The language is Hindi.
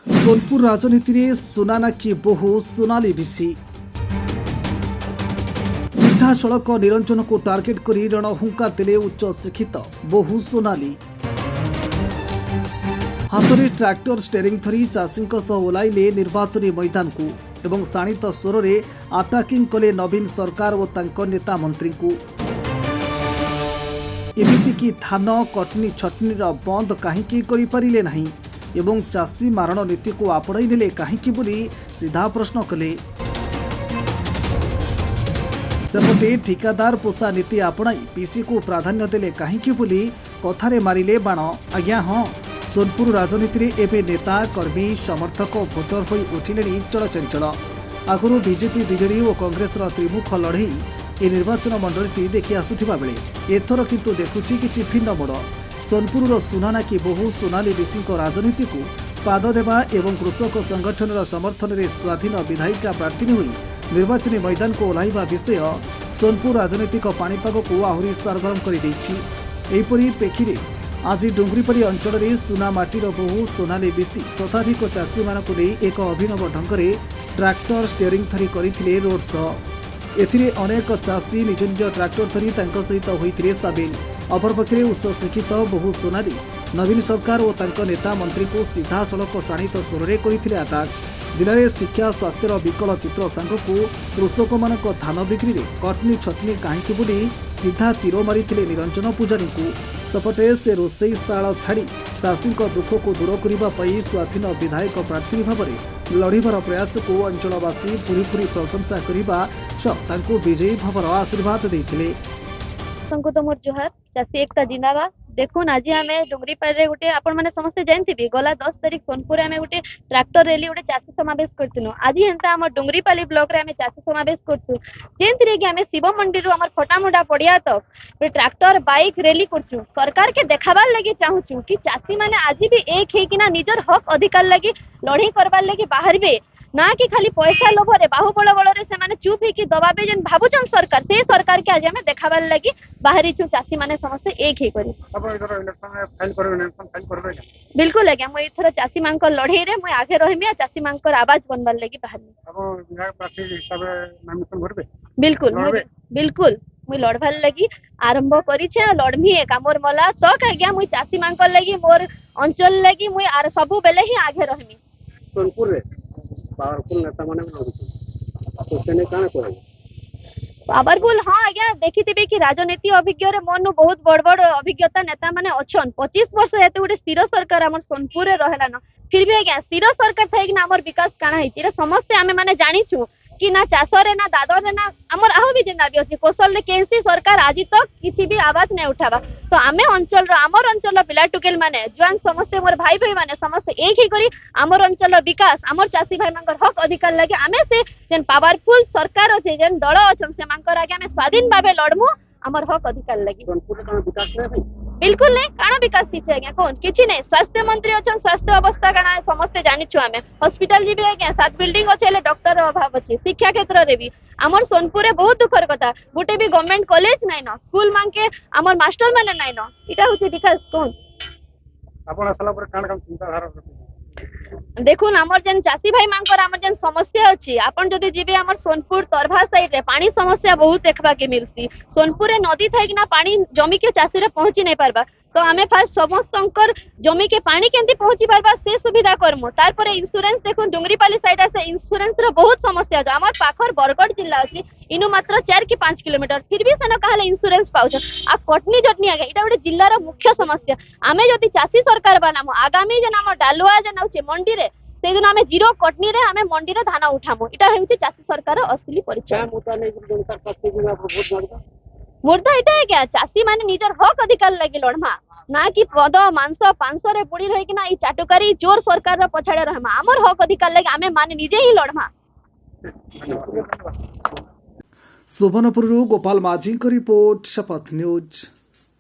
सोनपुर राजनीति में सुनाना की बहु सोनाली बिसी सीधा सड़क निरंजन को टार्गेट कर रणहुंकार देले उच्च शिक्षित बहु सोनाली हाथ में ट्रैक्टर स्टेरिंग धरी चाषी ओह्लाइले निर्वाचनी मैदान को एवं शाणित स्वर में आटाकिंग कले नवीन सरकार और तांको नेता मंत्री को एमितिकी धान कटनी छटनी बंद कहीं करें नहीं एवं चाषी मारण नीति को आपड़ाई नेले कहीं बोली सीधा प्रश्न कले। सेपटे ठिकादार पोषा नीति आपणाई पीसी को प्राधान्य देले कहीं बोली कथारे मारिले बाण। आज्ञा हाँ, सोनपुर राजनीति में एवं नेता कर्मी समर्थक भोटर हो उठिले चलचंचल। आगुरी बीजेपी बीजेडी और कांग्रेस त्रिमुख लड़ई ए निर्वाचन मंडली देखि आसुथिबा बेले एथर किंतु देखुछि किछि भिन्न मोड़। सोनपुर सुनाना की बहु सोनाली बिसी राजनीति को पाद देवा एवं कृषक संगठन समर्थन में स्वाधीन विधायिका प्रार्थी हुई निर्वाचनी मैदान को ओह्लाइबा विषय सोनपुर राजनीतिक पाणीपाग को आहरी सरगरम कर प्रेक्षी आज डुंगरीपड़ी अंचल में सुनामाटीर बहु सोनाली बिसी शताधिक चाषी मानक एक अभिनव ढंग से ट्रैक्टर स्टेयरिंग धरी करथिले रोड शो। एथिरे अनेक चाषी निज निज ट्रैक्टर धरी तांको सहित होइथिले सामिल। अपरपक्षे उच्च शिक्षित बहु सोनाली नवीन सरकार और तांको नेता मंत्री को सीधा सड़क शाणित स्वर में करथिले अटाक। जिले में शिक्षा स्वास्थ्यर विकल चित्र सांगक कृषक मानक धान बिक्री में कटनी छटनी कहीं बोली सीधा तीर मारिथिले निरंजन पुजारी को। सेपटे से रोषेईशाला छाड़ी चाषी दुख को दूर करने स्वाधीन विधायक प्रार्थी भाव में लड़िबार प्रयास को अंचलवासी पूरी प्रशंसा करने विजयी भावर आशीर्वाद देते। तो मोर जुहार चाषी एकता जिंदाबाद। देखुन आज आम डुंगरीपाड़ी गोटे आपण मैंने समस्ते जानते गला 10 तारिख सोनपुर आम गोटे ट्रैक्टर रैली गोटे चाषी समावेश करूँ। आज हेन्ता आम डुंगरीपाली ब्लॉक रे आम चाषी समावेश करूँ जेनथि आम शिव मंडी रू आम फटामुंडा पड़िया तक तो ट्रैक्टर बाइक रैली करूँ। सरकार के देखाबार लगी चाहूँ कि चाषी मैंने आज भी एक होकिना निजर हक अधिकार लगी लड़ाई करबार लगी बाहर ना कि खाली पैसा लोभरे बाहुबल बल से चुप ही दबाबे जेन भावुचन सरकार से सरकार के आज आम देखाबार लगी बाहरी छु चाषी माने समस्ते एक ही करी। बिल्कुल आज्ञा मुझे इथर चाषी मान लड़ई रे मुझे आगे रही चाषी मान आवाज बनबार लगी बाहर। बिल्कुल बिल्कुल मुझे लड़बार लगी आरंभ करी लड़मी एक मोर मला तक आज्ञा मुझे चाषी मान लगी मोर अंचल लगी मुझे सबु बेले ही आगे रही। पावरफुल नेता माने तो सेने काना कोइ पावरफुल हाँ आज्ञा देखिथिबे कि राजनीति अभिज्ञ रे मोनु बहुत बड़ बड़ अभिज्ञता नेता माने अछन। 25 वर्ष हेतु गोटे स्थिर सरकार हमर सोनपुर रे रहला न फिर भी आज्ञा स्थिर सरकार थाई कि हमर विकास काना हेति रे समस्त आमे माने जानिछु कि ना चाषरे ना दादरे ना हमर आहो भी जेना भी अछि कौशल रे केसी सरकार आज तक किछि भी आवाज नै उठाबा। तो आमे अंचल रो हमर अंचल पिला टुकेल माने जुआन समस्त मोर भाई भाई माने समस्त एक ही करी हमर अंचल विकास हमर चाषी भाई मानकर हक अधिकार लगे आमे से जेन पावरफुल सरकार अछि जेन दल अछन से मानकर आगे आमे स्वाधीन भाबे लड़मु हमर हक अधिकार लगे। सोनपुर का विकास नै भाई बिल्कुल नहीं काना विकास किछि आज्ञा कोन किछि नहीं। स्वास्थ्य मंत्री अछन स्वास्थ्य अवस्था काना समस्त जानिछु आमे हॉस्पिटल जी भी आज्ञा 7 बिल्डिंग अछि डॉक्टर अभाव अछि। शिक्षा क्षेत्र रे भी हमर सोनपुर रे बहुत दुखर कथा गोटे भी गवर्नमेंट कॉलेज नै न स्कूल मान के हमर मास्टर माने नै न इटा होछि विकास कोन आपण असला पर कान काम चिंता धारा देखुन हमर जेन चाषी भाई मानकर हमर जेन समस्या अछि आपण जदी जीबे हमर सोनपुर तरभा साइड रे पानी समस्या बहुत देखबा के मिलसी। सोनपुर रे नदी थाई कि ना पानी जमी के चाषी रे पहुंची नै पारबा तो आमे फास्ट समस्तंकर जमी के पानी केंती पहुंची पारबा से सुविधा करमु। तार पर इंश्योरेंस देखुन डुंगरीपाली साइड से इंश्योरेंस रो बहुत समस्या जो हमर पाखर बरगढ़ जिल्ला अछि इनु मात्र 4 कि 5 किलोमीटर फिर भी सेन कहले इंश्योरेंस पाउछ आ कटनी जटनी आगे इटा गोटे जिल्ला रो मुख्य समस्या। आमे जदी चाषी सरकार बनामु आगामी जेन हमर डालुआ जेन होचे मंडी रे से दिन आमे जीरो कटनी रे आमे मंडी रे धान उठामु इटा हेउचे चाषी सरकार असली परिचय। मुर्दा इटा क्या चाषी माने निजर हक अधिकार लगी लड़मा ना कि पद मांस 500 रे बुड़ी रही कि ना ई चाटुकारी चोर सरकार रो पछाड़े रहमा हमर हक अधिकार लगी आमे माने निजे ही लड़मा। सुवर्णपुर गोपाल माझी रिपोर्ट शपथ न्यूज।